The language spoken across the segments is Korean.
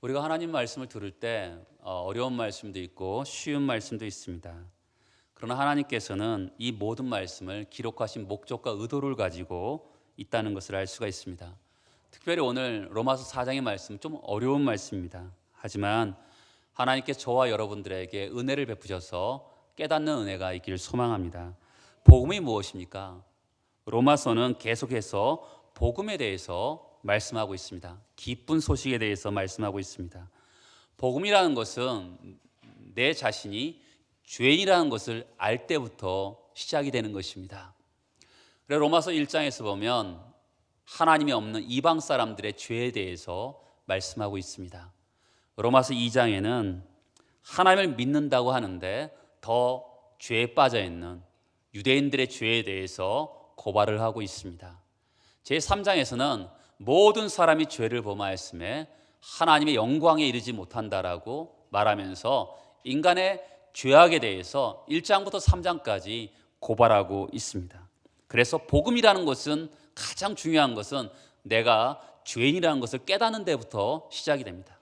우리가 하나님 말씀을 들을 때 어려운 말씀도 있고 쉬운 말씀도 있습니다. 그러나 하나님께서는 이 모든 말씀을 기록하신 목적과 의도를 가지고 있다는 것을 알 수가 있습니다. 특별히 오늘 로마서 4장의 말씀은 좀 어려운 말씀입니다. 하지만 하나님께 저와 여러분들에게 은혜를 베푸셔서 깨닫는 은혜가 있기를 소망합니다. 복음이 무엇입니까? 로마서는 계속해서 복음에 대해서 말씀하고 있습니다. 기쁜 소식에 대해서 말씀하고 있습니다. 복음이라는 것은 내 자신이 죄인이라는 것을 알 때부터 시작이 되는 것입니다. 그래서 로마서 1장에서 보면 하나님이 없는 이방 사람들의 죄에 대해서 말씀하고 있습니다. 로마서 2장에는 하나님을 믿는다고 하는데 더 죄에 빠져 있는 유대인들의 죄에 대해서 고발을 하고 있습니다. 제3장에서는 모든 사람이 죄를 범하였음에 하나님의 영광에 이르지 못한다라고 말하면서 인간의 죄악에 대해서 1장부터 3장까지 고발하고 있습니다. 그래서 복음이라는 것은 가장 중요한 것은 내가 죄인이라는 것을 깨닫는 데부터 시작이 됩니다.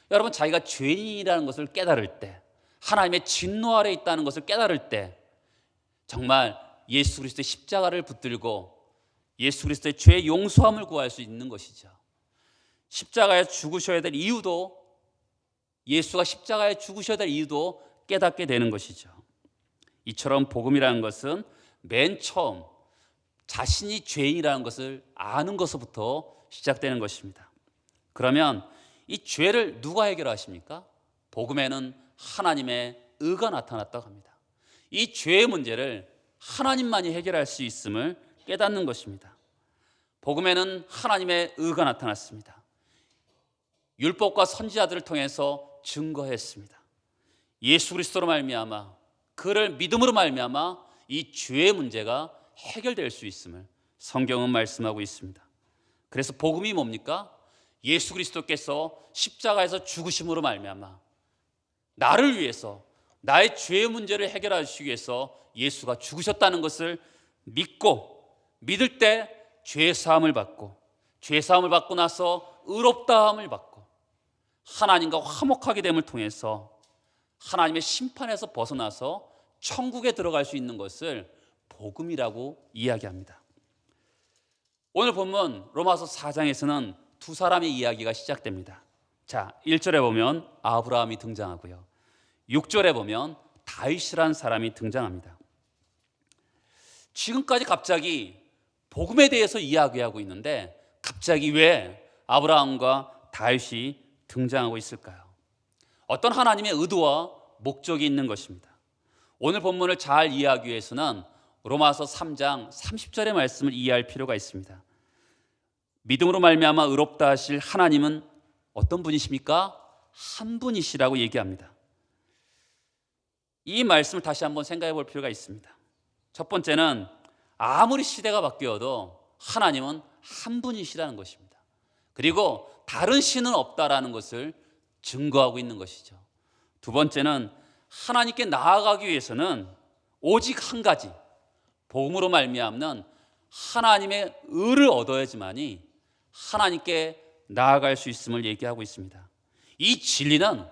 여러분, 자기가 죄인이라는 것을 깨달을 때, 하나님의 진노 아래 있다는 것을 깨달을 때 정말 예수 그리스도의 십자가를 붙들고 예수 그리스도의 죄의 용서함을 구할 수 있는 것이죠. 십자가에 죽으셔야 될 이유도, 예수가 십자가에 죽으셔야 될 이유도 깨닫게 되는 것이죠. 이처럼 복음이라는 것은 맨 처음 자신이 죄인이라는 것을 아는 것부터 시작되는 것입니다. 그러면 이 죄를 누가 해결하십니까? 복음에는 하나님의 의가 나타났다고 합니다. 이 죄의 문제를 하나님만이 해결할 수 있음을 깨닫는 것입니다. 복음에는 하나님의 의가 나타났습니다. 율법과 선지자들을 통해서 증거했습니다. 예수 그리스도로 말미암아, 그를 믿음으로 말미암아 이 죄의 문제가 해결될 수 있음을 성경은 말씀하고 있습니다. 그래서 복음이 뭡니까? 예수 그리스도께서 십자가에서 죽으심으로 말미암아 나를 위해서, 나의 죄의 문제를 해결하시기 위해서 예수가 죽으셨다는 것을 믿고, 믿을 때 죄 사함을 받고, 죄 사함을 받고 나서 의롭다함을 받고 하나님과 화목하게 됨을 통해서 하나님의 심판에서 벗어나서 천국에 들어갈 수 있는 것을 복음이라고 이야기합니다. 오늘 본문 로마서 4장에서는 두 사람의 이야기가 시작됩니다. 자, 1절에 보면 아브라함이 등장하고요, 6절에 보면 다윗이라는 사람이 등장합니다. 지금까지 갑자기 복음에 대해서 이야기하고 있는데 갑자기 왜 아브라함과 다윗이 등장하고 있을까요? 어떤 하나님의 의도와 목적이 있는 것입니다. 오늘 본문을 잘 이해하기 위해서는 로마서 3장 30절의 말씀을 이해할 필요가 있습니다. 믿음으로 말미암아 의롭다 하실 하나님은 어떤 분이십니까? 한 분이시라고 얘기합니다. 이 말씀을 다시 한번 생각해 볼 필요가 있습니다. 첫 번째는 아무리 시대가 바뀌어도 하나님은 한 분이시라는 것입니다. 그리고 다른 신은 없다라는 것을 증거하고 있는 것이죠. 두 번째는 하나님께 나아가기 위해서는 오직 한 가지, 복음으로 말미암는 하나님의 의를 얻어야지만이 하나님께 나아갈 수 있음을 얘기하고 있습니다. 이 진리는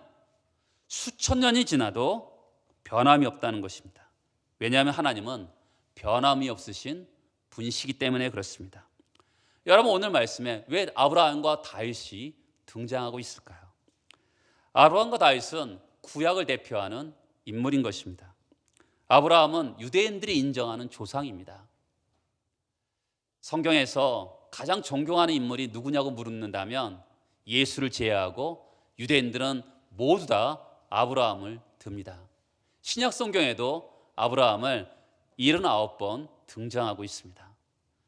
수천 년이 지나도 변함이 없다는 것입니다. 왜냐하면 하나님은 변함이 없으신 분이시기 때문에 그렇습니다. 여러분, 오늘 말씀에 왜 아브라함과 다윗이 등장하고 있을까요? 아브라함과 다윗은 구약을 대표하는 인물인 것입니다. 아브라함은 유대인들이 인정하는 조상입니다. 성경에서 가장 존경하는 인물이 누구냐고 물는다면 예수를 제외하고 유대인들은 모두 다 아브라함을 듭니다. 신약 성경에도 아브라함을 79번 등장하고 있습니다.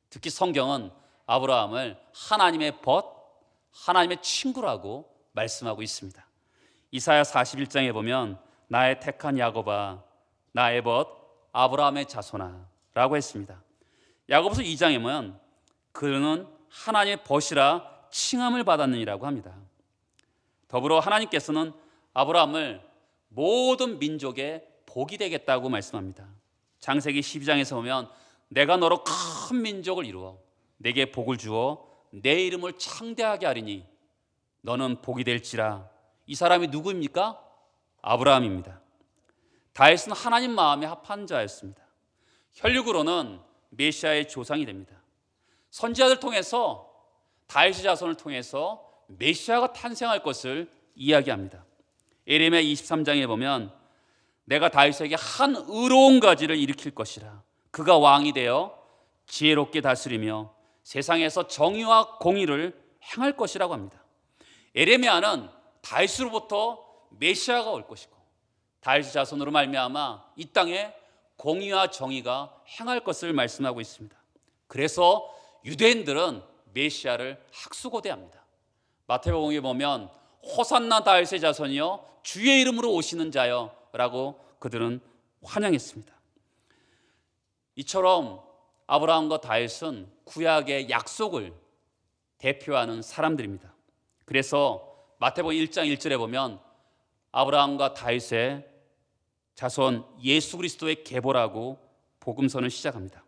특히 성경은 아브라함을 하나님의 벗, 하나님의 친구라고 말씀하고 있습니다. 이사야 41장에 보면 나의 택한 야곱아, 나의 벗, 아브라함의 자손아 라고 했습니다. 야고보서 2장에 보면 그는 하나님의 벗이라 칭함을 받았느니라고 합니다. 더불어 하나님께서는 아브라함을 모든 민족의 복이 되겠다고 말씀합니다. 창세기 12장에서 보면 내가 너로 큰 민족을 이루어 내게 복을 주어 내 이름을 창대하게 하리니 너는 복이 될지라. 이 사람이 누구입니까? 아브라함입니다. 다윗은 하나님 마음에 합한 자였습니다. 혈육으로는 메시아의 조상이 됩니다. 선지자들 통해서 다윗의 자손을 통해서 메시아가 탄생할 것을 이야기합니다. 예레미야 23장에 보면 내가 다윗에게 한 의로운 가지를 일으킬 것이라. 그가 왕이 되어 지혜롭게 다스리며 세상에서 정의와 공의를 행할 것이라고 합니다. 예레미야는 다윗으로부터 메시아가 올 것이고 다윗의 자손으로 말미암아 이 땅에 공의와 정의가 행할 것을 말씀하고 있습니다. 그래서 유대인들은 메시아를 학수고대합니다. 마태복음에 보면 호산나 다윗의 자손이여 주의 이름으로 오시는 자여 라고 그들은 환영했습니다. 이처럼 아브라함과 다윗은 구약의 약속을 대표하는 사람들입니다. 그래서 마태복음 1장 1절에 보면 아브라함과 다윗의 자손 예수 그리스도의 계보라고 복음서는 시작합니다.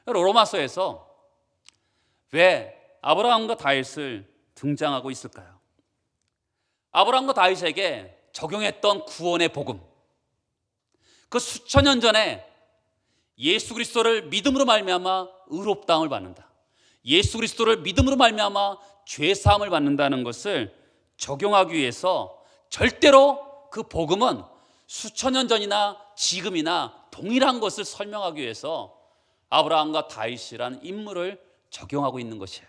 로마서에서 왜 아브라함과 다윗을 등장하고 있을까요? 아브라함과 다윗에게 적용했던 구원의 복음, 그 수천 년 전에 예수 그리스도를 믿음으로 말미암아 의롭다함을 받는다, 예수 그리스도를 믿음으로 말미암아 죄 사함을 받는다는 것을 적용하기 위해서 절대로 그 복음은 수천 년 전이나 지금이나 동일한 것을 설명하기 위해서 아브라함과 다윗이라는 인물을 적용하고 있는 것이에요.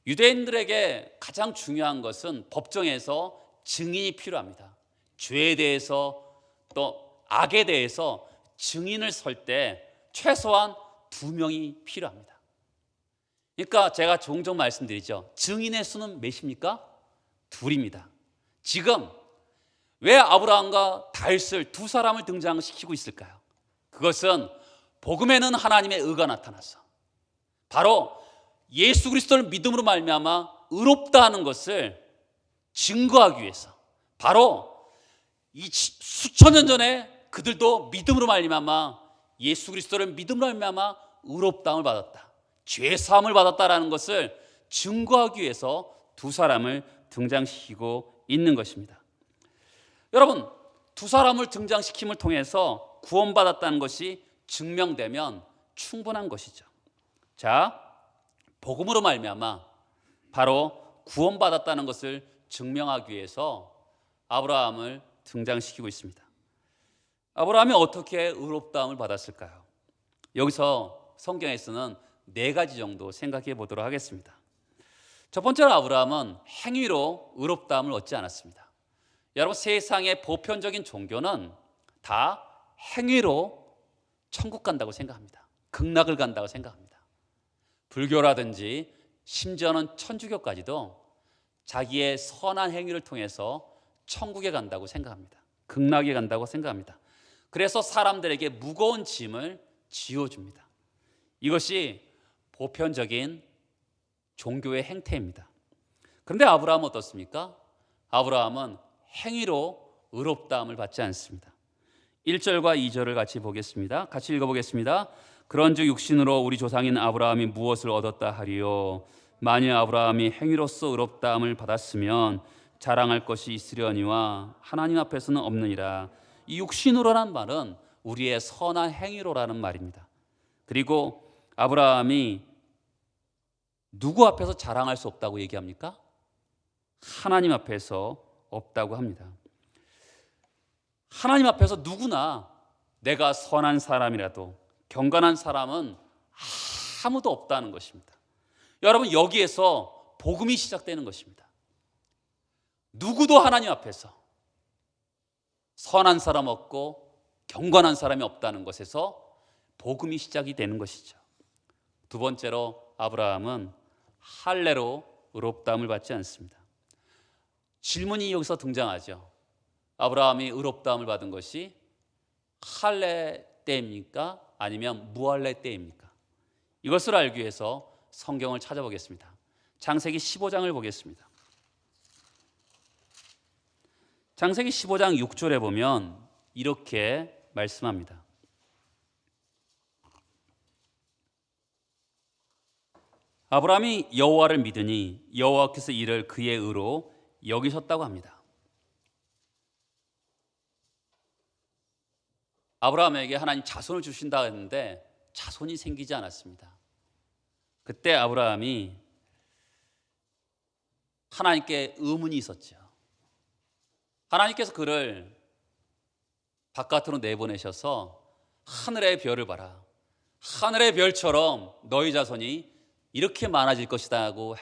유대인들에게 가장 중요한 것은 법정에서 증인이 필요합니다. 죄에 대해서 또 악에 대해서 증인을 설 때 최소한 2명이 필요합니다. 그러니까 제가 종종 말씀드리죠. 증인의 수는 몇입니까? 2입니다. 지금 왜 아브라함과 다윗을 두 사람을 등장시키고 있을까요? 그것은 복음에는 하나님의 의가 나타나서 바로 예수 그리스도를 믿음으로 말미암아 의롭다 하는 것을 증거하기 위해서, 바로 이 수천 년 전에 그들도 믿음으로 말미암아 예수 그리스도를 믿음으로 말미암아 의롭다함을 받았다, 죄 사함을 받았다라는 것을 증거하기 위해서 두 사람을 등장시키고 있는 것입니다. 여러분, 두 사람을 등장시킴을 통해서 구원받았다는 것이 증명되면 충분한 것이죠. 자, 복음으로 말미암아 바로 구원받았다는 것을 증명하기 위해서 아브라함을 등장시키고 있습니다. 아브라함이 어떻게 의롭다함을 받았을까요? 여기서 성경에서는 4가지 정도 생각해 보도록 하겠습니다. 첫 번째로 아브라함은 행위로 의롭다함을 얻지 않았습니다. 여러분, 세상의 보편적인 종교는 다 행위로 천국 간다고 생각합니다. 극락을 간다고 생각합니다. 불교라든지 심지어는 천주교까지도 자기의 선한 행위를 통해서 천국에 간다고 생각합니다. 극락에 간다고 생각합니다. 그래서 사람들에게 무거운 짐을 지어줍니다. 이것이 보편적인 종교의 행태입니다. 그런데 아브라함은 어떻습니까? 아브라함은 행위로 의롭다함을 받지 않습니다. 1절과 2절을 같이 보겠습니다. 같이 읽어보겠습니다. 그런즉 육신으로 우리 조상인 아브라함이 무엇을 얻었다 하리요? 만일 아브라함이 행위로서 의롭다함을 받았으면 자랑할 것이 있으려니와 하나님 앞에서는 없느니라. 이 육신으로란 말은 우리의 선한 행위로라는 말입니다. 그리고 아브라함이 누구 앞에서 자랑할 수 없다고 얘기합니까? 하나님 앞에서 없다고 합니다. 하나님 앞에서 누구나 내가 선한 사람이라도 경건한 사람은 아무도 없다는 것입니다. 여러분, 여기에서 복음이 시작되는 것입니다. 누구도 하나님 앞에서 선한 사람 없고 경건한 사람이 없다는 것에서 복음이 시작이 되는 것이죠. 두 번째로 아브라함은 할례로 의롭다함을 받지 않습니다. 질문이 여기서 등장하죠. 아브라함이 의롭다함을 받은 것이 할례 때입니까? 아니면 무할례 때입니까? 이것을 알기 위해서 성경을 찾아보겠습니다. 창세기 15장을 보겠습니다. 창세기 15장 6절에 보면 이렇게 말씀합니다. 아브라함이 여호와를 믿으니 여호와께서 이를 그의 의로 여기셨다고 합니다. 아브라함에게 하나님 자손을 주신다 했는데 자손이 생기지 않았습니다. 그때 아브라함이 하나님께 의문이 있었죠. 하나님께서 그를 바깥으로 내보내셔서 하늘의 별을 봐라. 하늘의 별처럼 너희 자손이 이렇게 많아질 것이다고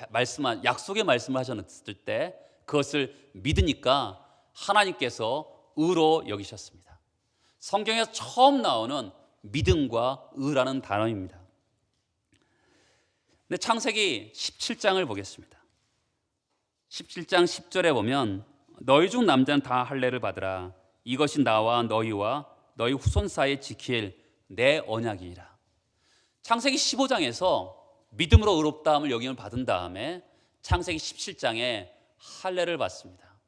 약속의 말씀을 하셨을 때 그것을 믿으니까 하나님께서 의로 여기셨습니다. 성경에서 처음 나오는 믿음과 의라는 단어입니다. 근데 창세기 17장을 보겠습니다. 17장 10절에 보면 너희 중 남자는 다 할례를 받으라. 이것이 나와 너희와 너희 후손 사이에 지킬 내 언약이라. 창세기 15장에서 믿음으로 의롭다함을 여김을 받은 다음에 창세기 17장에 할례를 받습니다.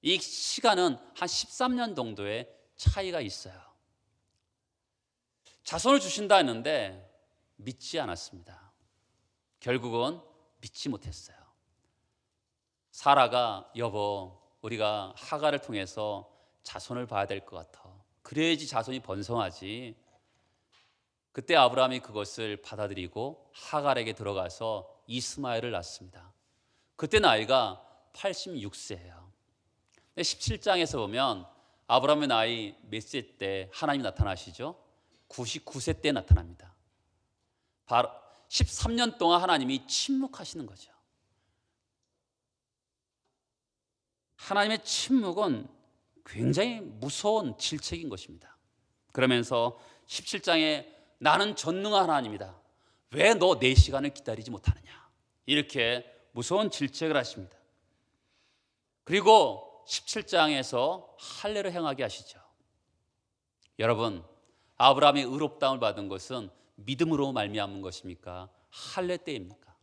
이 시간은 한 13년 정도의 차이가 있어요. 자손을 주신다 했는데 믿지 않았습니다. 결국은 믿지 못했어요. 사라가 여보 우리가 하갈을 통해서 자손을 봐야 될 것 같아. 그래야지 자손이 번성하지. 그때 아브라함이 그것을 받아들이고 하갈에게 들어가서 이스마엘을 낳습니다. 그때 나이가 86세예요. 17장에서 보면 아브라함의 나이 몇 세 때 하나님이 나타나시죠? 99세 때 나타납니다. 바로 13년 동안 하나님이 침묵하시는 거죠. 하나님의 침묵은 굉장히 무서운 질책인 것입니다. 그러면서 17장에 나는 전능한 하나님이다. 왜 너 내 시간을 기다리지 못하느냐. 이렇게 무서운 질책을 하십니다. 그리고 17장에서 할례를 행하게 하시죠. 여러분, 아브라함이 의롭다함을 받은 것은 믿음으로 말미암은 것입니까? 할례 때입니까?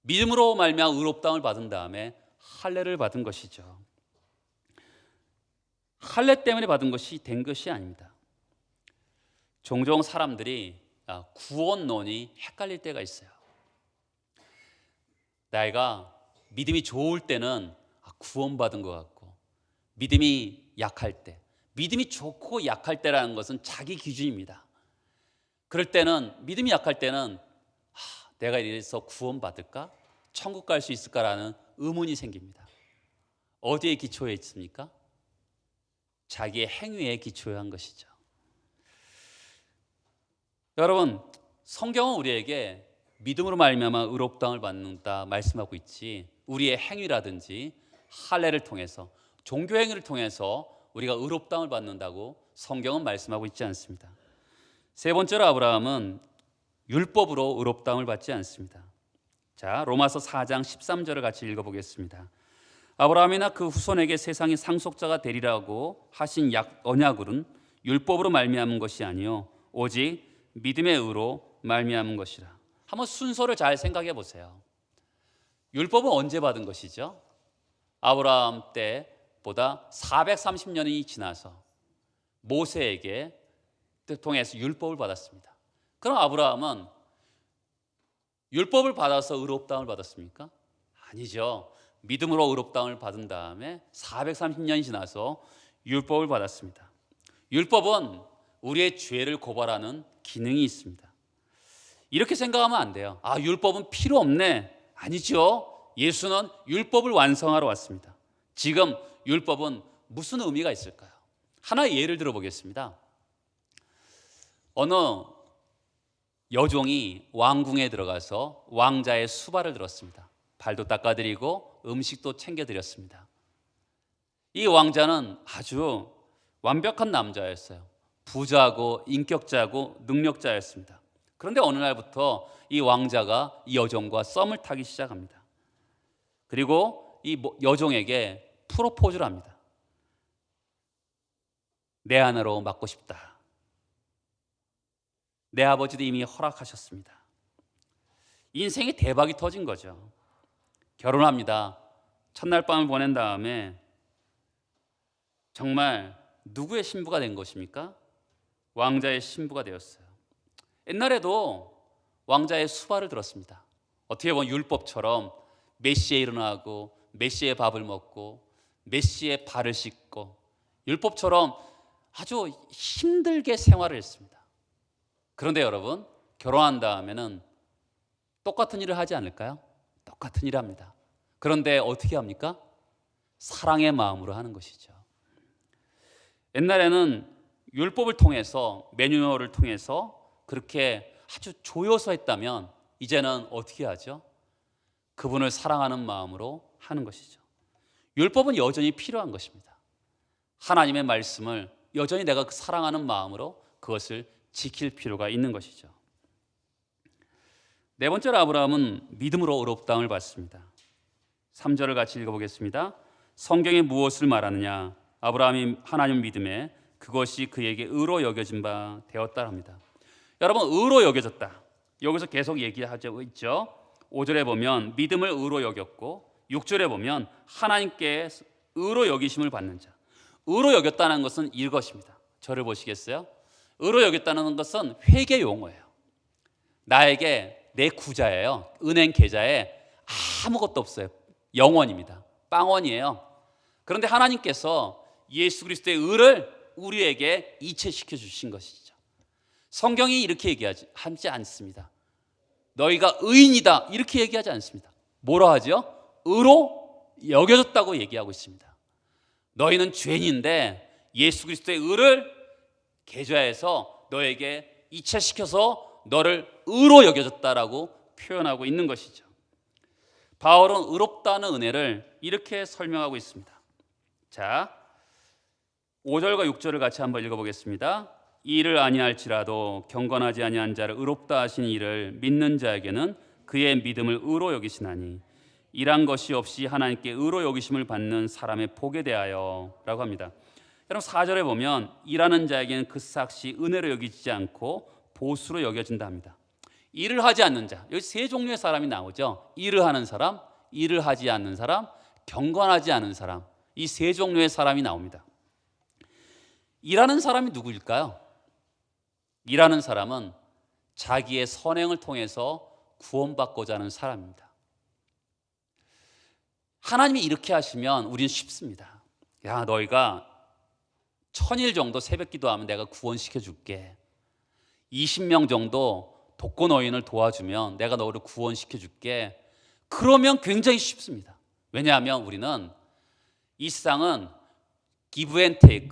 믿음으로 말미암아 의롭다함을 받은 다음에 할례를 받은 것이죠. 할례 때문에 받은 것이 된 것이 아닙니다. 종종 사람들이 구원론이 헷갈릴 때가 있어요. 내가 믿음이 좋을 때는 구원받은 것 같고, 믿음이 약할 때, 믿음이 좋고 약할 때라는 것은 자기 기준입니다. 그럴 때는 믿음이 약할 때는 내가 이래서 구원받을까? 천국 갈 수 있을까라는 의문이 생깁니다. 어디에 기초해 있습니까? 자기의 행위에 기초한 것이죠. 여러분, 성경은 우리에게 믿음으로 말미암아 의롭다함을 받는다 말씀하고 있지, 우리의 행위라든지 할례를 통해서, 종교 행위를 통해서 우리가 의롭다함을 받는다고 성경은 말씀하고 있지 않습니다. 세 번째로 아브라함은 율법으로 의롭다함을 받지 않습니다. 자, 로마서 4장 13절을 같이 읽어보겠습니다. 아브라함이나 그 후손에게 세상의 상속자가 되리라고 하신 언약은 율법으로 말미암은 것이 아니요 오직 믿음의 의로 말미암은 것이라. 한번 순서를 잘 생각해 보세요. 율법은 언제 받은 것이죠? 아브라함 때보다 430년이 지나서 모세에게 통해서 율법을 받았습니다. 그럼 아브라함은 율법을 받아서 의롭다함을 받았습니까? 아니죠. 믿음으로 의롭다함을 받은 다음에 430년이 지나서 율법을 받았습니다. 율법은 우리의 죄를 고발하는 기능이 있습니다. 이렇게 생각하면 안 돼요. 율법은 필요 없네. 아니죠. 예수는 율법을 완성하러 왔습니다. 지금 율법은 무슨 의미가 있을까요? 하나의 예를 들어보겠습니다. 어느 여종이 왕궁에 들어가서 왕자의 수발을 들었습니다. 발도 닦아드리고 음식도 챙겨드렸습니다. 이 왕자는 아주 완벽한 남자였어요. 부자고 인격자고 능력자였습니다. 그런데 어느 날부터 이 왕자가 이 여종과 썸을 타기 시작합니다. 그리고 이 여종에게 프로포즈를 합니다. 내 아내로 맡고 싶다. 내 아버지도 이미 허락하셨습니다. 인생에 대박이 터진 거죠. 결혼합니다. 첫날 밤을 보낸 다음에 정말 누구의 신부가 된 것입니까? 왕자의 신부가 되었어요. 옛날에도 왕자의 수발을 들었습니다. 어떻게 보면 율법처럼 메시에 일어나고 메시의 밥을 먹고 메시의 발을 씻고 율법처럼 아주 힘들게 생활을 했습니다. 그런데 여러분, 결혼한 다음에는 똑같은 일을 하지 않을까요? 똑같은 일을 합니다. 그런데 어떻게 합니까? 사랑의 마음으로 하는 것이죠. 옛날에는 율법을 통해서, 매뉴얼을 통해서 그렇게 아주 조여서 했다면 이제는 어떻게 하죠? 그분을 사랑하는 마음으로 하는 것이죠. 율법은 여전히 필요한 것입니다. 하나님의 말씀을 여전히 내가 사랑하는 마음으로 그것을 지킬 필요가 있는 것이죠. 네 번째로 아브라함은 믿음으로 의롭다함을 받습니다. 3절을 같이 읽어보겠습니다. 성경에 무엇을 말하느냐? 아브라함이 하나님 믿음에 그것이 그에게 의로 여겨진 바 되었다 합니다. 여러분, 의로 여겨졌다. 여기서 계속 얘기하고 있죠. 5절에 보면 믿음을 의로 여겼고 6절에 보면 하나님께 의로 여기심을 받는 자. 의로 여겼다는 것은 이것입니다. 저를 보시겠어요? 의로 여겼다는 것은 회계 용어예요. 나에게 내 구자예요. 은행 계좌에 아무것도 없어요. 0원입니다. 빵원이에요. 그런데 하나님께서 예수 그리스도의 의를 우리에게 이체시켜 주신 것이죠. 성경이 이렇게 얘기하지 않습니다. 너희가 의인이다 이렇게 얘기하지 않습니다. 뭐라 하죠? 의로 여겨졌다고 얘기하고 있습니다. 너희는 죄인인데 예수 그리스도의 의를 계좌에서 너에게 이체시켜서 너를 의로 여겨졌다라고 표현하고 있는 것이죠. 바울은 의롭다는 은혜를 이렇게 설명하고 있습니다. 자, 5절과 6절을 같이 한번 읽어보겠습니다. 이 일을 아니할지라도 경건하지 아니한 자를 의롭다 하신 이를 믿는 자에게는 그의 믿음을 의로 여기시나니 일한 것이 없이 하나님께 의로 여기심을 받는 사람의 복에 대하여 라고 합니다. 여러분 4절에 보면 일하는 자에게는 그 삭시 은혜로 여기지 않고 보수로 여겨진다 합니다. 일을 하지 않는 자, 여기 세 종류의 사람이 나오죠. 일을 하는 사람, 일을 하지 않는 사람, 경건하지 않은 사람, 이 세 종류의 사람이 나옵니다. 일하는 사람이 누구일까요? 일하는 사람은 자기의 선행을 통해서 구원받고자 하는 사람입니다. 하나님이 이렇게 하시면 우리는 쉽습니다. 야, 너희가 1000일 정도 새벽 기도하면 내가 구원시켜 줄게. 20명 정도 독거노인을 도와주면 내가 너를 구원시켜 줄게. 그러면 굉장히 쉽습니다. 왜냐하면 우리는 이 세상은 give and take,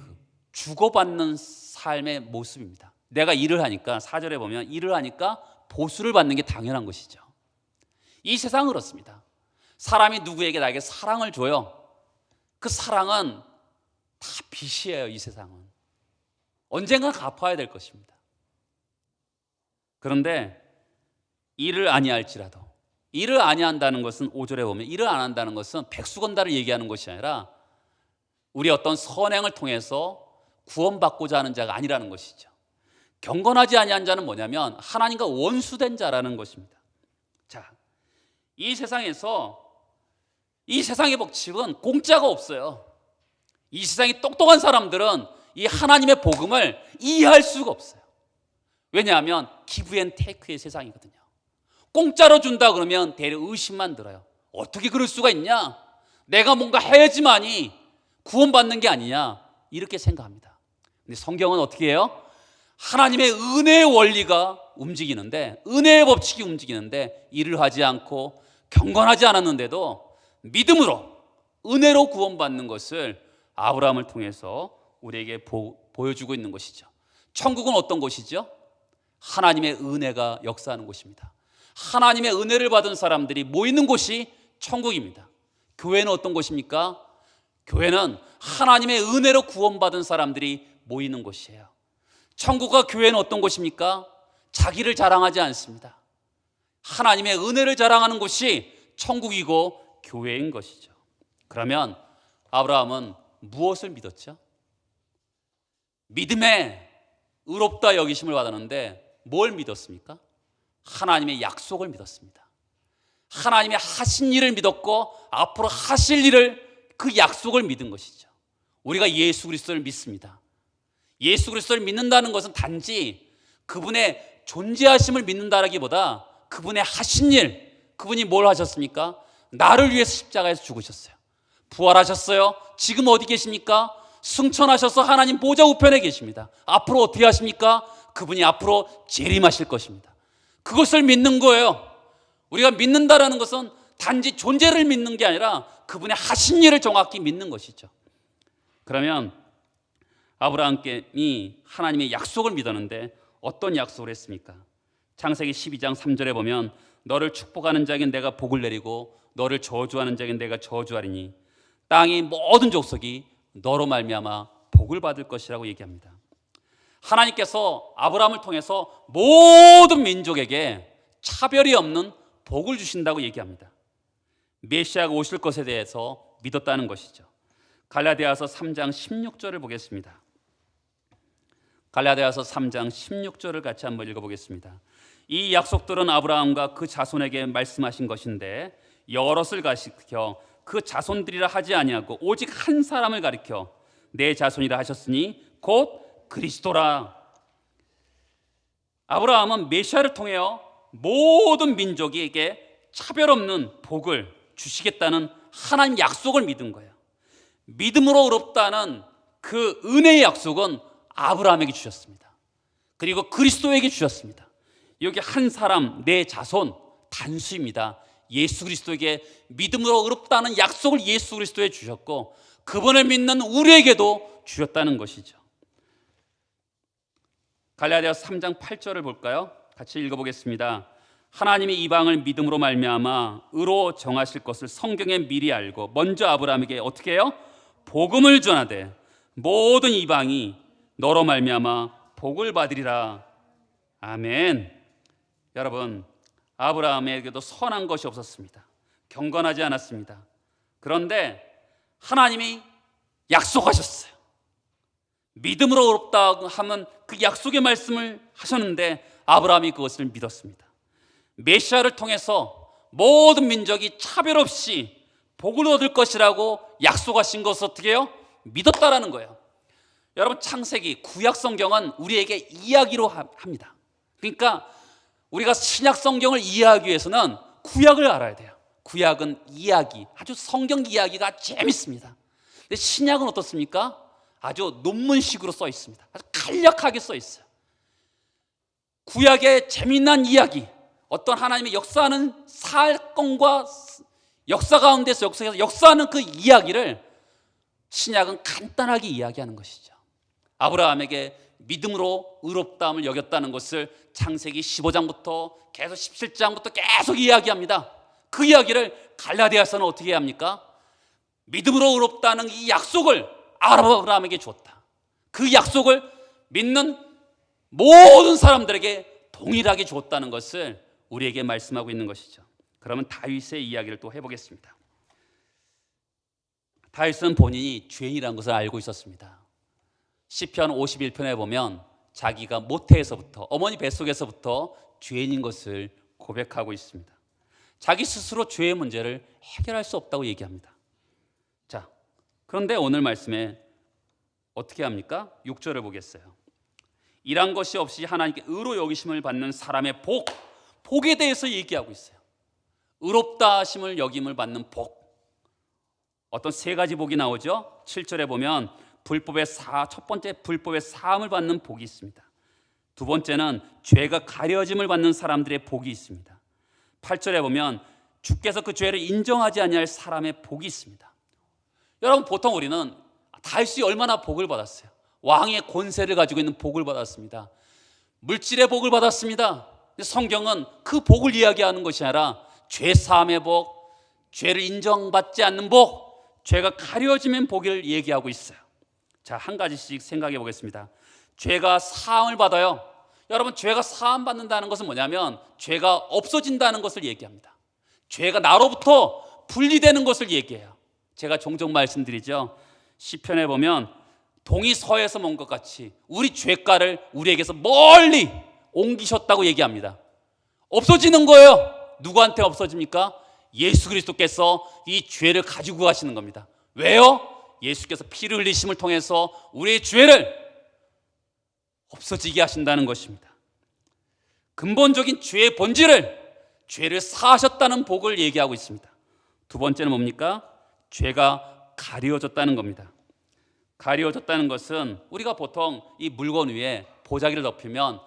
주고받는 삶의 모습입니다. 내가 일을 하니까 4절에 보면 일을 하니까 보수를 받는 게 당연한 것이죠. 이 세상은 그렇습니다. 사람이 누구에게 나에게 사랑을 줘요. 그 사랑은 다 빚이에요. 이 세상은 언젠가 갚아야 될 것입니다. 그런데 일을 아니할지라도, 일을 아니한다는 것은 5절에 보면 일을 안 한다는 것은 백수건달을 얘기하는 것이 아니라 우리 어떤 선행을 통해서 구원받고자 하는 자가 아니라는 것이죠. 경건하지 아니한 자는 뭐냐면 하나님과 원수된 자라는 것입니다. 자, 이 세상에서 이 세상의 법칙은 공짜가 없어요. 이 세상의 똑똑한 사람들은 이 하나님의 복음을 이해할 수가 없어요. 왜냐하면 give and take의 세상이거든요. 공짜로 준다 그러면 대려 의심만 들어요. 어떻게 그럴 수가 있냐? 내가 뭔가 해야지만이 구원받는 게 아니냐, 이렇게 생각합니다. 근데 성경은 어떻게 해요? 하나님의 은혜의 원리가 움직이는데, 은혜의 법칙이 움직이는데 일을 하지 않고 경건하지 않았는데도 믿음으로 은혜로 구원받는 것을 아브라함을 통해서 우리에게 보여주고 있는 것이죠. 천국은 어떤 곳이죠? 하나님의 은혜가 역사하는 곳입니다. 하나님의 은혜를 받은 사람들이 모이는 곳이 천국입니다. 교회는 어떤 곳입니까? 교회는 하나님의 은혜로 구원받은 사람들이 모이는 곳이에요. 천국과 교회는 어떤 곳입니까? 자기를 자랑하지 않습니다. 하나님의 은혜를 자랑하는 곳이 천국이고 교회인 것이죠. 그러면 아브라함은 무엇을 믿었죠? 믿음에 의롭다 여기심을 받았는데 뭘 믿었습니까? 하나님의 약속을 믿었습니다. 하나님의 하신 일을 믿었고 앞으로 하실 일을, 그 약속을 믿은 것이죠. 우리가 예수 그리스도를 믿습니다. 예수 그리스도를 믿는다는 것은 단지 그분의 존재하심을 믿는다라기보다 그분의 하신 일, 그분이 뭘 하셨습니까? 나를 위해서 십자가에서 죽으셨어요. 부활하셨어요. 지금 어디 계십니까? 승천하셔서 하나님 보좌 우편에 계십니다. 앞으로 어떻게 하십니까? 그분이 앞으로 재림하실 것입니다. 그것을 믿는 거예요. 우리가 믿는다라는 것은 단지 존재를 믿는 게 아니라 그분의 하신 일을 정확히 믿는 것이죠. 그러면 아브라함이 하나님의 약속을 믿었는데 어떤 약속을 했습니까? 창세기 12장 3절에 보면 너를 축복하는 자에게 내가 복을 내리고 너를 저주하는 자에게 내가 저주하리니 땅의 모든 족속이 너로 말미암아 복을 받을 것이라고 얘기합니다. 하나님께서 아브라함을 통해서 모든 민족에게 차별이 없는 복을 주신다고 얘기합니다. 메시아가 오실 것에 대해서 믿었다는 것이죠. 갈라디아서 3장 16절을 보겠습니다. 갈라디아서 3장 16절을 같이 한번 읽어보겠습니다. 이 약속들은 아브라함과 그 자손에게 말씀하신 것인데 여럿을 가리켜 그 자손들이라 하지 아니하고 오직 한 사람을 가리켜 내 자손이라 하셨으니 곧 그리스도라. 아브라함은 메시아를 통해 모든 민족에게 차별 없는 복을 주시겠다는 하나님 약속을 믿은 거예요. 믿음으로 의롭다는 그 은혜의 약속은 아브라함에게 주셨습니다. 그리고 그리스도에게 주셨습니다. 여기 한 사람, 내 자손 단수입니다. 예수 그리스도에게 믿음으로 의롭다는 약속을 예수 그리스도에 주셨고 그분을 믿는 우리에게도 주셨다는 것이죠. 갈라디아서 3장 8절을 볼까요? 같이 읽어보겠습니다. 하나님이 이방을 믿음으로 말미암아 의로 정하실 것을 성경에 미리 알고 먼저 아브라함에게 어떻게 해요? 복음을 전하되 모든 이방이 너로 말미암아 복을 받으리라. 아멘. 여러분, 아브라함에게도 선한 것이 없었습니다. 경건하지 않았습니다. 그런데 하나님이 약속하셨어요. 믿음으로 의롭다 하면 그 약속의 말씀을 하셨는데 아브라함이 그것을 믿었습니다. 메시아를 통해서 모든 민족이 차별 없이 복을 얻을 것이라고 약속하신 것을 어떻게 해요? 믿었다라는 거예요. 여러분, 창세기 구약 성경은 우리에게 이야기로 합니다. 그러니까 우리가 신약 성경을 이해하기 위해서는 구약을 알아야 돼요. 구약은 이야기, 아주 성경 이야기가 재밌습니다. 근데 신약은 어떻습니까? 아주 논문식으로 써 있습니다. 아주 간략하게 써 있어요. 구약의 재미난 이야기, 어떤 하나님의 역사하는 사건과 역사 가운데서 역사하는 그 이야기를 신약은 간단하게 이야기하는 것이죠. 아브라함에게 믿음으로 의롭다함을 여겼다는 것을 창세기 15장부터 계속 17장부터 계속 이야기합니다. 그 이야기를 갈라디아서는 어떻게 합니까? 믿음으로 의롭다는 이 약속을 아브라함에게 줬다. 그 약속을 믿는 모든 사람들에게 동일하게 줬다는 것을 우리에게 말씀하고 있는 것이죠. 그러면 다윗의 이야기를 또 해보겠습니다. 다윗은 본인이 죄인이라는 것을 알고 있었습니다. 시편 51편에 보면 자기가 모태에서부터 어머니 뱃속에서부터 죄인인 것을 고백하고 있습니다. 자기 스스로 죄의 문제를 해결할 수 없다고 얘기합니다. 자, 그런데 오늘 말씀에 어떻게 합니까? 6절을 보겠어요. 일한 것이 없이 하나님께 의로 여기심을 받는 사람의 복에 대해서 얘기하고 있어요. 의롭다 하심을 여김을 받는 복. 어떤 세 가지 복이 나오죠. 7절에 보면 첫 번째 불법의 사함을 받는 복이 있습니다. 두 번째는 죄가 가려짐을 받는 사람들의 복이 있습니다. 8절에 보면 주께서 그 죄를 인정하지 아니할 사람의 복이 있습니다. 여러분, 보통 우리는 다윗이 얼마나 복을 받았어요. 왕의 권세를 가지고 있는 복을 받았습니다. 물질의 복을 받았습니다. 성경은 그 복을 이야기하는 것이 아니라 죄 사함의 복, 죄를 인정받지 않는 복, 죄가 가려지면 복을 얘기하고 있어요. 자, 한 가지씩 생각해 보겠습니다. 죄가 사함을 받아요. 여러분, 죄가 사함 받는다는 것은 뭐냐면 죄가 없어진다는 것을 얘기합니다. 죄가 나로부터 분리되는 것을 얘기해요. 제가 종종 말씀드리죠. 시편에 보면 동이 서에서 먼 것 같이 우리 죄가를 우리에게서 멀리 옮기셨다고 얘기합니다. 없어지는 거예요. 누구한테 없어집니까? 예수 그리스도께서 이 죄를 가지고 가시는 겁니다. 왜요? 예수께서 피를 흘리심을 통해서 우리의 죄를 없어지게 하신다는 것입니다. 근본적인 죄의 본질을, 죄를 사하셨다는 복을 얘기하고 있습니다. 두 번째는 뭡니까? 죄가 가리워졌다는 겁니다. 가리워졌다는 것은 우리가 보통 이 물건 위에 보자기를 덮으면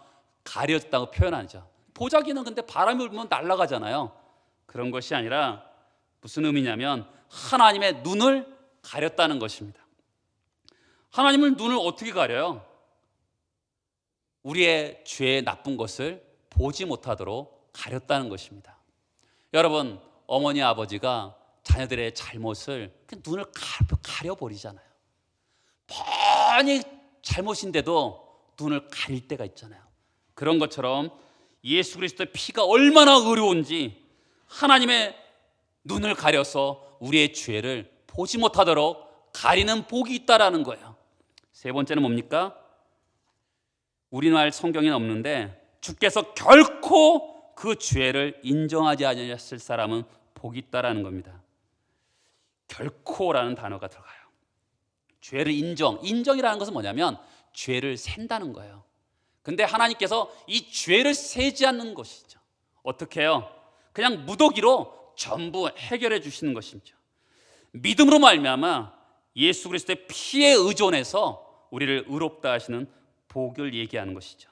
가려졌다고 표현하죠. 보자기는 근데 바람이 불면 날아가잖아요. 그런 것이 아니라 무슨 의미냐면 하나님의 눈을 가렸다는 것입니다. 하나님은 눈을 어떻게 가려요? 우리의 죄의 나쁜 것을 보지 못하도록 가렸다는 것입니다. 여러분, 어머니 아버지가 자녀들의 잘못을 그냥 눈을 가려버리잖아요. 뻔히 잘못인데도 눈을 가릴 때가 있잖아요. 그런 것처럼 예수 그리스도의 피가 얼마나 의로운지 하나님의 눈을 가려서 우리의 죄를 보지 못하도록 가리는 복이 있다라는 거예요. 세 번째는 뭡니까? 우리말 성경에는 없는데 주께서 결코 그 죄를 인정하지 않으셨을 사람은 복이 있다라는 겁니다. 결코라는 단어가 들어가요. 죄를 인정이라는 것은 뭐냐면 죄를 센다는 거예요. 근데 하나님께서 이 죄를 세지 않는 것이죠. 어떻게 해요? 그냥 무더기로 전부 해결해 주시는 것이죠. 믿음으로 말미암아 예수 그리스도의 피에 의존해서 우리를 의롭다 하시는 복을 얘기하는 것이죠.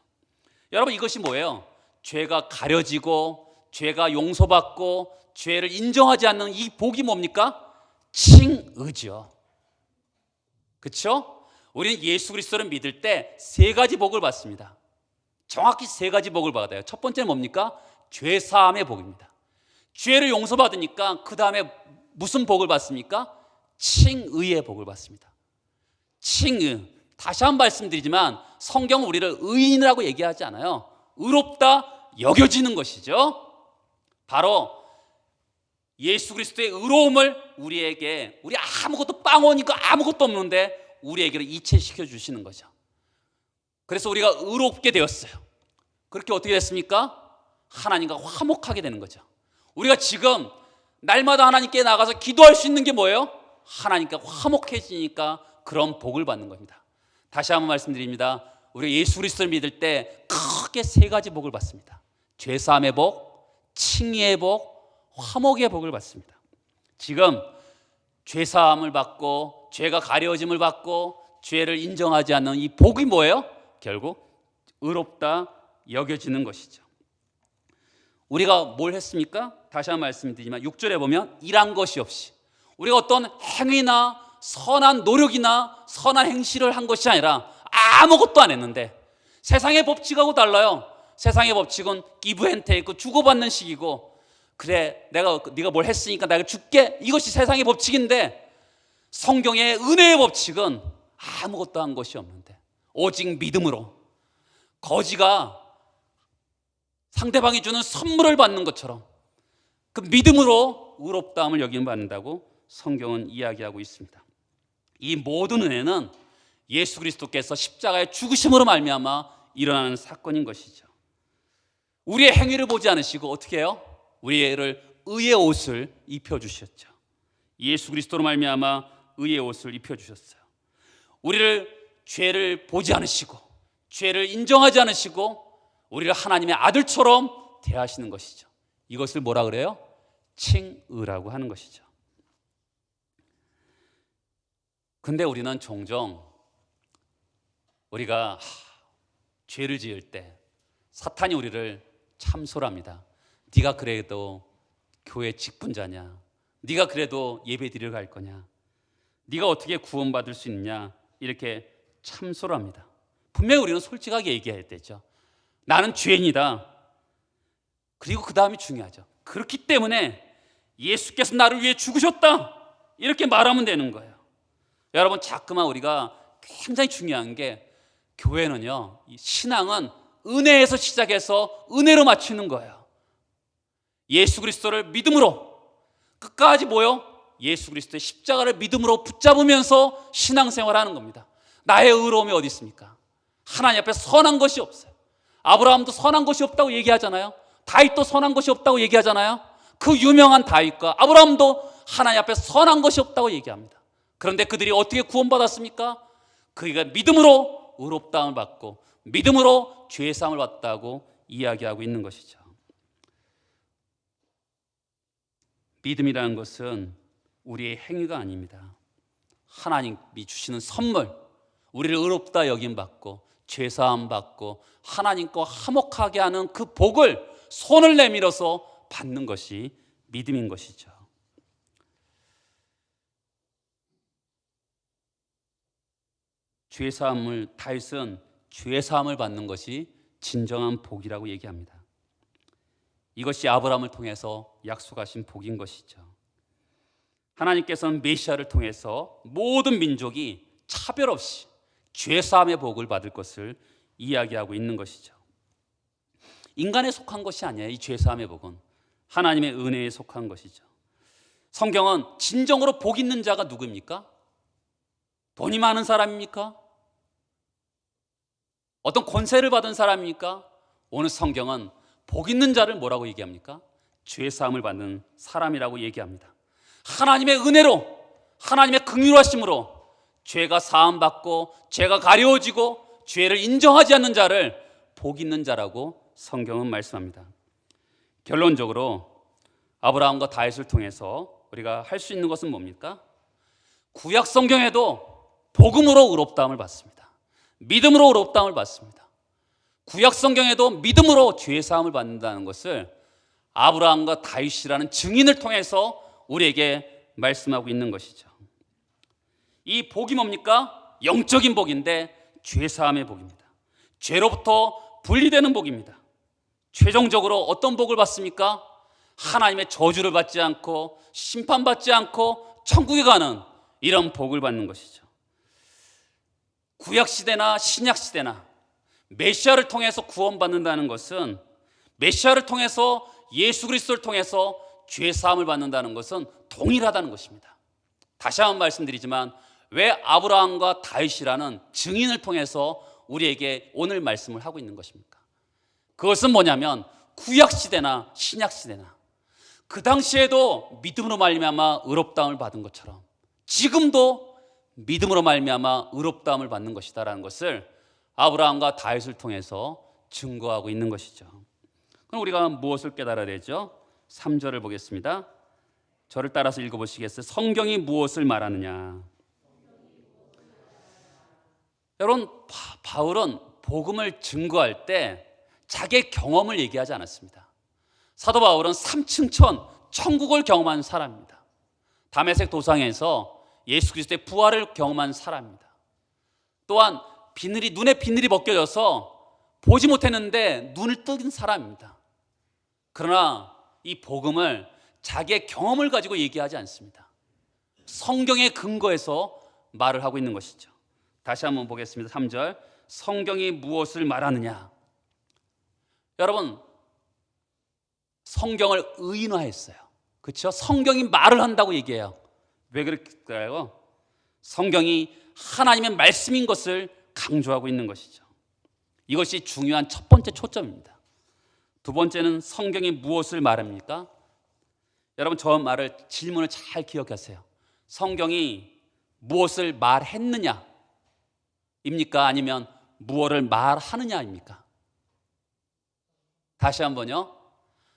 여러분, 이것이 뭐예요? 죄가 가려지고 죄가 용서받고 죄를 인정하지 않는 이 복이 뭡니까? 칭의죠. 그렇죠? 우리는 예수 그리스도를 믿을 때 세 가지 복을 받습니다. 정확히 세 가지 복을 받아요. 첫 번째는 뭡니까? 죄 사함의 복입니다. 죄를 용서받으니까 그 다음에 무슨 복을 받습니까? 칭의의 복을 받습니다. 칭의. 다시 한 번 말씀드리지만 성경은 우리를 의인이라고 얘기하지 않아요. 의롭다 여겨지는 것이죠. 바로 예수 그리스도의 의로움을 우리에게, 우리 아무것도 빵원이고 아무것도 없는데 우리에게 이체시켜 주시는 거죠. 그래서 우리가 의롭게 되었어요. 그렇게 어떻게 됐습니까? 하나님과 화목하게 되는 거죠. 우리가 지금 날마다 하나님께 나가서 기도할 수 있는 게 뭐예요? 하나님과 화목해지니까 그런 복을 받는 겁니다. 다시 한번 말씀드립니다. 우리가 예수 그리스도를 믿을 때 크게 세 가지 복을 받습니다. 죄사함의 복, 칭의의 복, 화목의 복을 받습니다. 지금 죄사함을 받고 죄가 가려짐을 받고 죄를 인정하지 않는 이 복이 뭐예요? 결국 의롭다 여겨지는 것이죠. 우리가 뭘 했습니까? 다시 한번 말씀드리지만 6절에 보면 일한 것이 없이, 우리가 어떤 행위나 선한 노력이나 선한 행실을 한 것이 아니라 아무것도 안 했는데, 세상의 법칙하고 달라요. 세상의 법칙은 give and take, 주고받는 식이고, 그래 네가 뭘 했으니까 내가 줄게, 이것이 세상의 법칙인데 성경의 은혜의 법칙은 아무것도 한 것이 없는데 오직 믿음으로, 거지가 상대방이 주는 선물을 받는 것처럼 그 믿음으로 의롭다함을 여김 받는다고 성경은 이야기하고 있습니다. 이 모든 은혜는 예수 그리스도께서 십자가의 죽으심으로 말미암아 일어나는 사건인 것이죠. 우리의 행위를 보지 않으시고 어떻게 해요? 우리를 의의 옷을 입혀주셨죠. 예수 그리스도로 말미암아 의의 옷을 입혀주셨어요. 우리를 죄를 보지 않으시고 죄를 인정하지 않으시고 우리를 하나님의 아들처럼 대하시는 것이죠. 이것을 뭐라 그래요? 칭의라고 하는 것이죠. 근데 우리는 종종 우리가 죄를 지을 때 사탄이 우리를 참소합니다. 네가 그래도 교회 직분자냐? 네가 그래도 예배 드리러 갈 거냐? 네가 어떻게 구원받을 수 있냐? 이렇게 참소를 합니다. 분명히 우리는 솔직하게 얘기해야 되죠. 나는 죄인이다. 그리고 그 다음이 중요하죠. 그렇기 때문에 예수께서 나를 위해 죽으셨다, 이렇게 말하면 되는 거예요. 여러분, 자꾸만 우리가 굉장히 중요한 게, 교회는요, 신앙은 은혜에서 시작해서 은혜로 맞추는 거예요. 예수 그리스도를 믿음으로 끝까지 뭐요? 예수 그리스도의 십자가를 믿음으로 붙잡으면서 신앙생활하는 겁니다. 나의 의로움이 어디 있습니까? 하나님 앞에 선한 것이 없어요. 아브라함도 선한 것이 없다고 얘기하잖아요. 다윗도 선한 것이 없다고 얘기하잖아요. 그 유명한 다윗과 아브라함도 하나님 앞에 선한 것이 없다고 얘기합니다. 그런데 그들이 어떻게 구원받았습니까? 그가 믿음으로 의롭다함을 받고 믿음으로 죄사함을 받았다고 이야기하고 있는 것이죠. 믿음이라는 것은 우리의 행위가 아닙니다. 하나님이 주시는 선물, 우리를 의롭다 여김받고 죄사함 받고 하나님과 화목하게 하는 그 복을 손을 내밀어서 받는 것이 믿음인 것이죠. 다윗은 죄사함을 받는 것이 진정한 복이라고 얘기합니다. 이것이 아브라함을 통해서 약속하신 복인 것이죠. 하나님께서는 메시아를 통해서 모든 민족이 차별 없이 죄사함의 복을 받을 것을 이야기하고 있는 것이죠. 인간에 속한 것이 아니에요. 이 죄사함의 복은 하나님의 은혜에 속한 것이죠. 성경은 진정으로 복 있는 자가 누구입니까? 돈이 많은 사람입니까? 어떤 권세를 받은 사람입니까? 오늘 성경은 복 있는 자를 뭐라고 얘기합니까? 죄사함을 받는 사람이라고 얘기합니다. 하나님의 은혜로, 하나님의 긍휼하심으로 죄가 사함받고 죄가 가려워지고 죄를 인정하지 않는 자를 복 있는 자라고 성경은 말씀합니다. 결론적으로 아브라함과 다윗을 통해서 우리가 할 수 있는 것은 뭡니까? 구약 성경에도 복음으로 의롭다함을 받습니다. 믿음으로 의롭다함을 받습니다. 구약 성경에도 믿음으로 죄사함을 받는다는 것을 아브라함과 다윗이라는 증인을 통해서 우리에게 말씀하고 있는 것이죠. 이 복이 뭡니까? 영적인 복인데 죄사함의 복입니다. 죄로부터 분리되는 복입니다. 최종적으로 어떤 복을 받습니까? 하나님의 저주를 받지 않고 심판받지 않고 천국에 가는 이런 복을 받는 것이죠. 구약시대나 신약시대나 메시아를 통해서 구원받는다는 것은, 메시아를 통해서 예수 그리스도를 통해서 죄사함을 받는다는 것은 동일하다는 것입니다. 다시 한번 말씀드리지만 왜 아브라함과 다윗이라는 증인을 통해서 우리에게 오늘 말씀을 하고 있는 것입니까? 그것은 뭐냐면 구약시대나 신약시대나 그 당시에도 믿음으로 말미암아 의롭다함을 받은 것처럼 지금도 믿음으로 말미암아 의롭다함을 받는 것이다라는 것을 아브라함과 다윗을 통해서 증거하고 있는 것이죠. 그럼 우리가 무엇을 깨달아야 되죠? 3절을 보겠습니다. 저를 따라서 읽어보시겠어요? 성경이 무엇을 말하느냐? 여러분, 바울은 복음을 증거할 때 자기의 경험을 얘기하지 않았습니다. 사도 바울은 3층천 천국을 경험한 사람입니다. 다메섹 도상에서 예수 그리스도의 부활을 경험한 사람입니다. 또한 눈에 비늘이 벗겨져서 보지 못했는데 눈을 뜬 사람입니다. 그러나 이 복음을 자기의 경험을 가지고 얘기하지 않습니다. 성경의 근거에서 말을 하고 있는 것이죠. 다시 한번 보겠습니다. 3절, 성경이 무엇을 말하느냐? 여러분, 성경을 의인화했어요. 그렇죠? 성경이 말을 한다고 얘기해요. 왜 그럴까요? 성경이 하나님의 말씀인 것을 강조하고 있는 것이죠. 이것이 중요한 첫 번째 초점입니다. 두 번째는 성경이 무엇을 말합니까? 여러분, 저 질문을 잘 기억하세요. 성경이 무엇을 말했느냐 입니까? 아니면 무엇을 말하느냐입니까? 다시 한번요.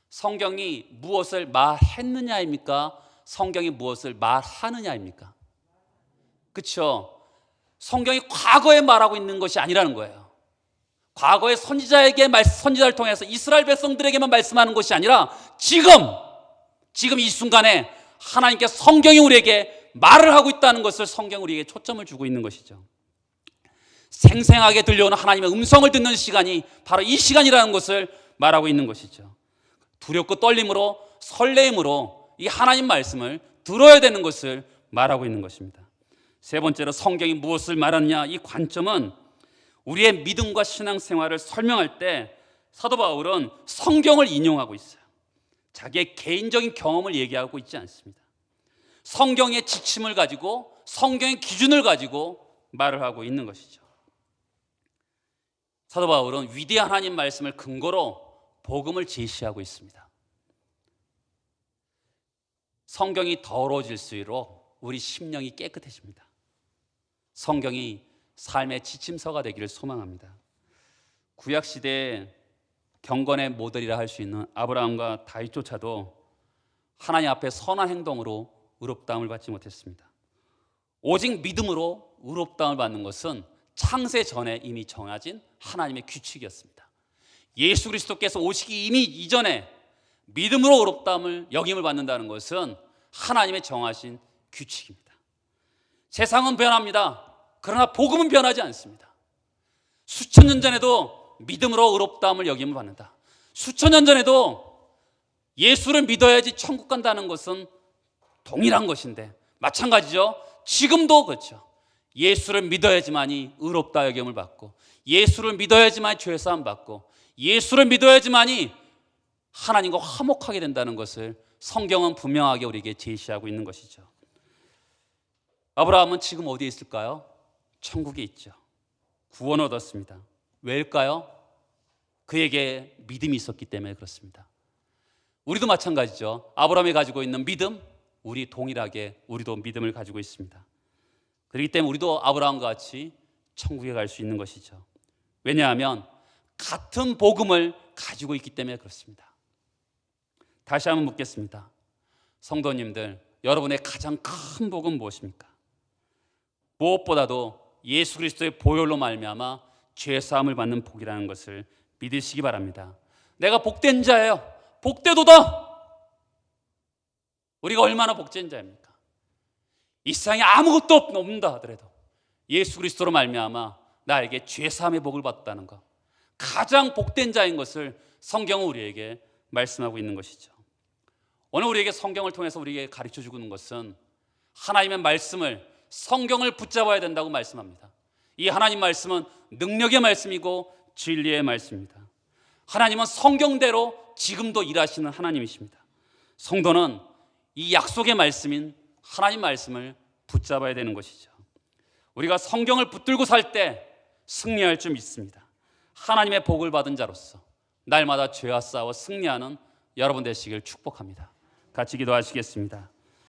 성경이 무엇을 말했느냐입니까? 성경이 무엇을 말하느냐입니까? 그렇죠? 성경이 과거에 말하고 있는 것이 아니라는 거예요. 과거의 선지자를 통해서 이스라엘 백성들에게만 말씀하는 것이 아니라 지금 이 순간에 하나님께 성경이 우리에게 말을 하고 있다는 것을 성경이 우리에게 초점을 주고 있는 것이죠. 생생하게 들려오는 하나님의 음성을 듣는 시간이 바로 이 시간이라는 것을 말하고 있는 것이죠. 두렵고 떨림으로 설레임으로 이 하나님 말씀을 들어야 되는 것을 말하고 있는 것입니다. 세 번째로 성경이 무엇을 말하느냐, 이 관점은 우리의 믿음과 신앙생활을 설명할 때 사도 바울은 성경을 인용하고 있어요. 자기의 개인적인 경험을 얘기하고 있지 않습니다. 성경의 지침을 가지고 성경의 기준을 가지고 말을 하고 있는 것이죠. 사도 바울은 위대한 하나님 말씀을 근거로 복음을 제시하고 있습니다. 성경이 더러워질수록 우리 심령이 깨끗해집니다. 성경이 삶의 지침서가 되기를 소망합니다. 구약시대에 경건의 모델이라 할 수 있는 아브라함과 다윗조차도 하나님 앞에 선한 행동으로 의롭다함을 받지 못했습니다. 오직 믿음으로 의롭다함을 받는 것은 창세 전에 이미 정해진 하나님의 규칙이었습니다. 예수 그리스도께서 오시기 이미 이전에 믿음으로 의롭다함을 역임을 받는다는 것은 하나님의 정하신 규칙입니다. 세상은 변합니다. 그러나 복음은 변하지 않습니다. 수천 년 전에도 믿음으로 의롭다함을 역임을 받는다. 수천 년 전에도 예수를 믿어야지 천국 간다는 것은 동일한 것인데 마찬가지죠. 지금도 그렇죠. 예수를 믿어야지만이 의롭다 여김을 받고, 예수를 믿어야지만이 죄사함 받고, 예수를 믿어야지만이 하나님과 화목하게 된다는 것을 성경은 분명하게 우리에게 제시하고 있는 것이죠. 아브라함은 지금 어디에 있을까요? 천국에 있죠. 구원을 얻었습니다. 왜일까요? 그에게 믿음이 있었기 때문에 그렇습니다. 우리도 마찬가지죠. 아브라함이 가지고 있는 믿음, 우리 동일하게 우리도 믿음을 가지고 있습니다. 그렇기 때문에 우리도 아브라함과 같이 천국에 갈 수 있는 것이죠. 왜냐하면 같은 복음을 가지고 있기 때문에 그렇습니다. 다시 한번 묻겠습니다. 성도님들, 여러분의 가장 큰 복은 무엇입니까? 무엇보다도 예수 그리스도의 보혈로 말미암아 죄 사함을 받는 복이라는 것을 믿으시기 바랍니다. 내가 복된 자예요. 복되도다. 우리가 얼마나 복된 자입니까? 이 세상에 아무것도 없는다 하더라도 예수 그리스도로 말미암아 나에게 죄 사함의 복을 받았다는 것, 가장 복된 자인 것을 성경은 우리에게 말씀하고 있는 것이죠. 오늘 우리에게 성경을 통해서 우리에게 가르쳐 주고 있는 것은 하나님의 말씀을, 성경을 붙잡아야 된다고 말씀합니다. 이 하나님 말씀은 능력의 말씀이고 진리의 말씀입니다. 하나님은 성경대로 지금도 일하시는 하나님이십니다. 성도는 이 약속의 말씀인 하나님 말씀을 붙잡아야 되는 것이죠. 우리가 성경을 붙들고 살 때 승리할 줄 믿습니다. 하나님의 복을 받은 자로서 날마다 죄와 싸워 승리하는 여러분 되시길 축복합니다. 같이 기도하시겠습니다.